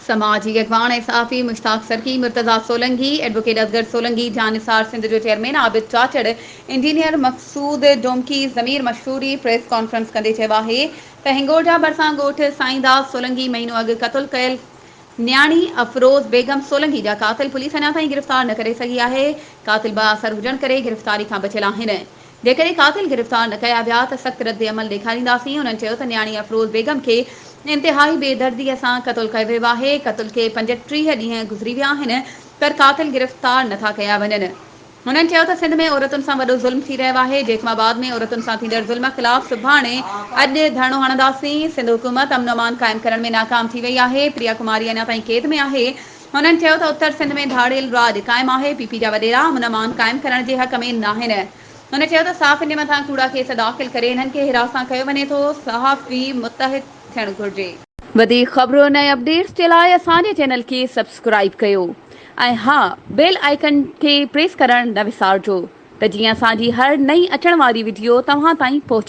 समाजी अगवान ऐं सहाफ़ी मुश्ताक सरकी, मुर्तज़ा सोलंकी, एडवोकेट असगर सोलंकी, जानिसार सिंध जो चेयरमैन आबिद चाचड़, इंजीनियर मक़सूद डोमकी ज़मीर मशहूरी प्रेस कॉन्फ्रेंस कंदे चयो आहे त हिंगोरजा भरिसां ॻोठु साईंदास सोलंकी महीनो अॻु क़तलु कयल न्याणी अफरोज़ बेगम सोलंकी जा कातिल पुलिस अञा ताईं गिरफ़्तार न करे सघी आहे। कातिल बाअसर हुजण करे गिरफ़्तारी खां बचियल आहिनि। जेकॾहिं कातिल गिरफ़्तार न कया विया त सख़्त रद्द अमल ॾेखारींदासीं। उन्हनि चयो त न्याणी अफरोज़ बेगम खे इंतिहाई बेदर्दीअ सां क़तलु कयो वियो आहे। क़तल खे 35 ॾींहं गुज़री विया आहिनि पर कातिल गिरफ़्तार नथा कया वञनि। हुननि चयो त सिंध में औरतुनि सां वॾो ज़ुल्म थी रहियो आहे। जेकमाबाद में औरतुनि सां थींदड़ ज़ुल्म ख़िलाफ़ सुभाणे अॼु धरणो हणंदासीं। सिंध हुकूमत अमन अमान क़ाइमु करण में नाकाम थी वई आहे। प्रिया कुमारी अञा ताईं कैद में आहे। हुननि चयो त उत्तर सिंध में धाड़ेल राॼ क़ाइमु आहे। पीपी जा वॾेरा अमन अमान क़ाइमु करण जे हक़ में नाहिनि। हुन चयो त साफ़ इन मथां कूड़ा केस दाख़िल करे हिननि खे हिरासत सां कयो वञे थो। सहाफ़ी मुतहिद थियणु घुरिजे। वधीक ख़बरुनि ऐं अपडेट्स जे लाइ असांजे चैनल खे सब्सक्राइब कयो ऐं हा बेल आइकन खे प्रेस करणु न विसारिजो त जीअं असांजी हर नई अचण वारी वीडियो तव्हां ताईं पहुचे।